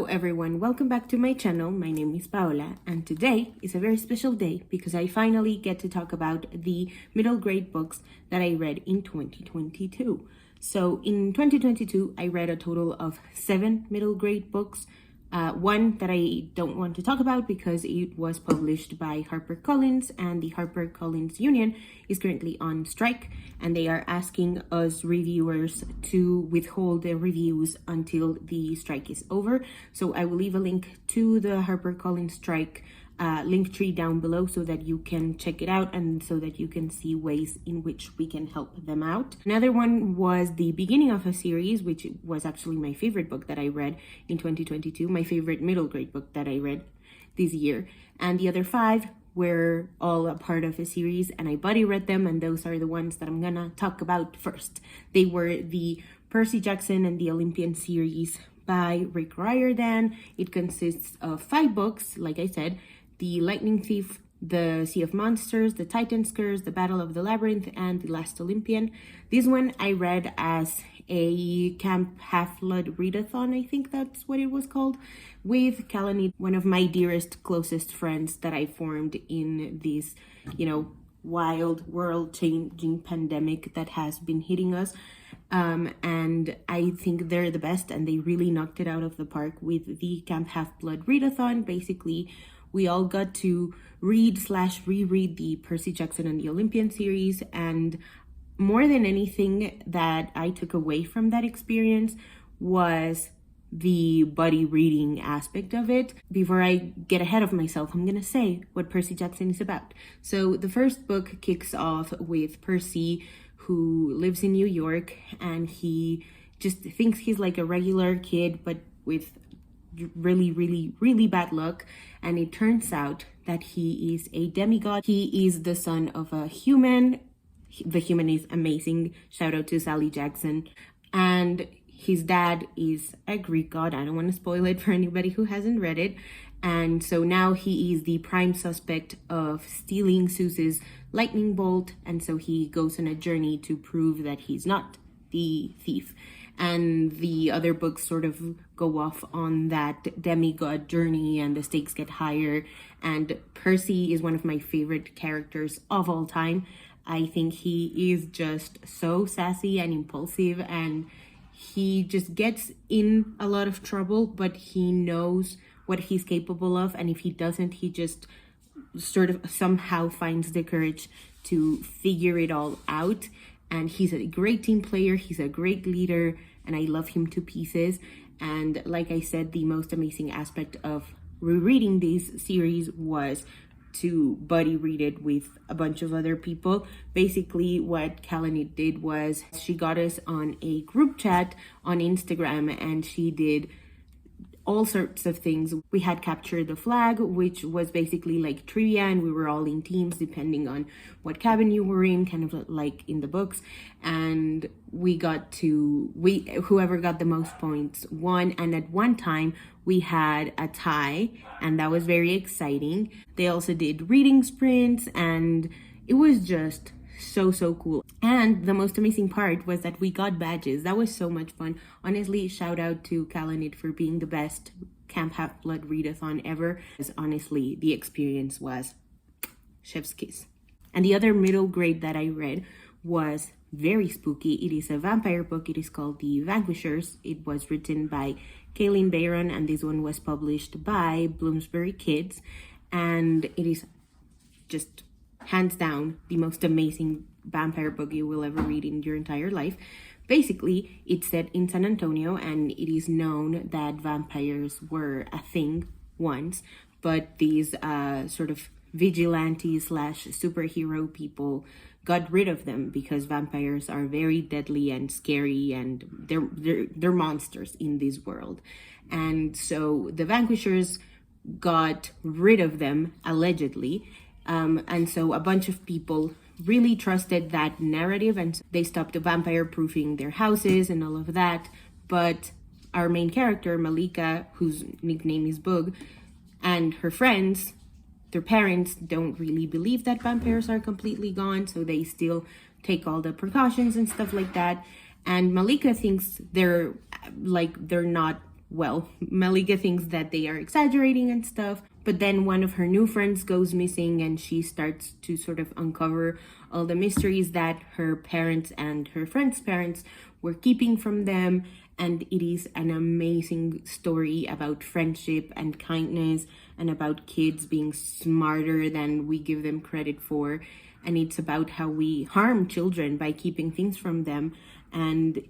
Hello everyone, welcome back to my channel. My name is Paola and today is a very special day because I finally get to talk about the middle grade books that I read in 2022. So in 2022, I read a total of 7 middle grade books. One that I don't want to talk about because it was published by HarperCollins and the HarperCollins Union is currently on strike and they are asking us reviewers to withhold their reviews until the strike is over. So I will leave a link to the HarperCollins strike link tree down below so that you can check it out and so that you can see ways in which we can help them out. Another one was the beginning of a series, which was actually my favorite book that I read in 2022, my favorite middle grade book that I read this year. And the other 5 were all a part of a series and I buddy read them, and those are the ones that I'm gonna talk about first. They were the Percy Jackson and the Olympian series by Rick Riordan. It consists of 5 books, like I said: The Lightning Thief, The Sea of Monsters, The Titan's Curse, The Battle of the Labyrinth, and The Last Olympian. This one I read as a Camp Half-Blood readathon, I think that's what it was called, with Kalanid, one of my dearest, closest friends that I formed in this, wild, world-changing pandemic that has been hitting us. And I think they're the best, and they really knocked it out of the park with the Camp Half-Blood readathon. Basically, we all got to read/reread the Percy Jackson and the Olympian series, and more than anything that I took away from that experience was the buddy reading aspect of it. Before I get ahead of myself, I'm gonna say what Percy Jackson is about. So the first book kicks off with Percy, who lives in New York, and he just thinks he's like a regular kid, but with really bad luck. And it turns out that he is a demigod. He is the son of a human. The human is amazing. Shout out to Sally Jackson. And his dad is a Greek god. I don't want to spoil it for anybody who hasn't read it. And so now he is the prime suspect of stealing Zeus's lightning bolt. And so he goes on a journey to prove that he's not the thief. And the other books sort of go off on that demigod journey, and the stakes get higher. And Percy is one of my favorite characters of all time. I think he is just so sassy and impulsive, and he just gets in a lot of trouble, but he knows what he's capable of. And if he doesn't, he just sort of somehow finds the courage to figure it all out. And he's a great team player, he's a great leader, and I love him to pieces. And like I said, the most amazing aspect of rereading this series was to buddy read it with a bunch of other people. Basically, what Kalanid did was she got us on a group chat on Instagram, and she did all sorts of things. We had captured the flag, which was basically like trivia, and we were all in teams depending on what cabin you were in, kind of like in the books. And whoever got the most points won. And at one time we had a tie, and that was very exciting. They also did reading sprints, and it was just so cool. And the most amazing part was that we got badges. That was so much fun. Honestly, shout out to Kalanid for being the best Camp Half-Blood readathon ever. Because honestly, the experience was chef's kiss. And the other middle grade that I read was very spooky. It is a vampire book. It is called The Vanquishers. It was written by Kaylin Bayron, and this one was published by Bloomsbury Kids. And it is just hands down the most amazing vampire book you will ever read in your entire life. Basically, it's set in San Antonio, and it is known that vampires were a thing once, but these sort of vigilante/superhero people got rid of them because vampires are very deadly and scary, and they're monsters in this world. And so the Vanquishers got rid of them, allegedly. And so a bunch of people really trusted that narrative, and they stopped vampire proofing their houses and all of that. But our main character, Malika, whose nickname is Bug, and her friends, their parents don't really believe that vampires are completely gone, so they still take all the precautions and stuff like that. And Malika thinks they're not well, Malika thinks that they are exaggerating and stuff, but then one of her new friends goes missing and she starts to sort of uncover all the mysteries that her parents and her friends' parents were keeping from them. And it is an amazing story about friendship and kindness and about kids being smarter than we give them credit for. And it's about how we harm children by keeping things from them. And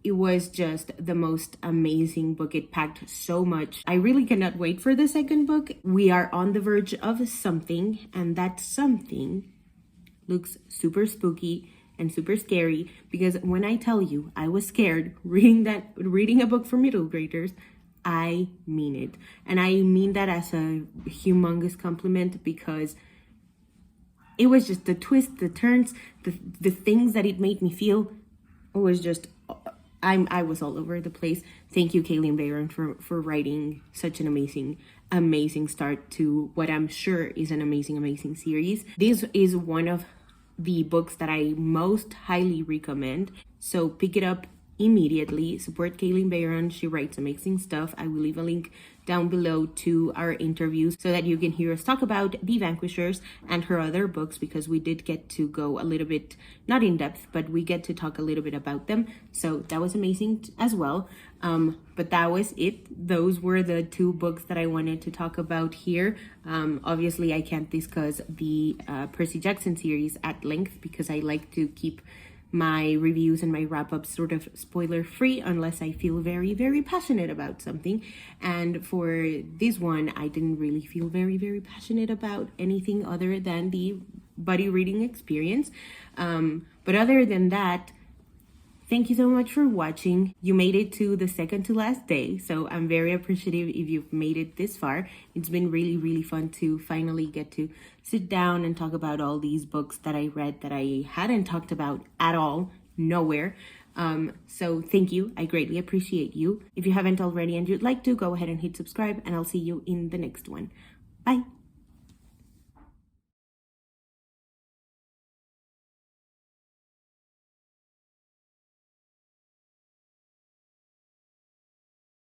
it was just the most amazing book. It packed so much. I really cannot wait for the second book. We are on the verge of something, and that something looks super spooky and super scary, because when I tell you I was scared reading a book for middle graders, I mean it. And I mean that as a humongous compliment, because it was just the twists, the turns, the things that it made me feel. It was just, I was all over the place. Thank you, Kaylin Bayron, for writing such an amazing start to what I'm sure is an amazing series. This is one of the books that I most highly recommend. So pick it up immediately. Support Kaylin Bayron. She writes amazing stuff. I will leave a link down below to our interviews so that you can hear us talk about The Vanquishers and her other books, because we did get to go a little bit, not in depth, but we get to talk a little bit about them. So that was amazing as well. But that was it. Those were the two books that I wanted to talk about here. Obviously, I can't discuss the Percy Jackson series at length, because I like to keep my reviews and my wrap-ups sort of spoiler-free unless I feel very passionate about something. And for this one, I didn't really feel very passionate about anything other than the buddy reading experience. But other than that, thank you so much for watching. You made it to the second to last day, so I'm very appreciative if you've made it this far. It's been really fun to finally get to sit down and talk about all these books that I read that I hadn't talked about at all, nowhere. So thank you. I greatly appreciate you. If you haven't already and you'd like to, go ahead and hit subscribe, and I'll see you in the next one. Bye.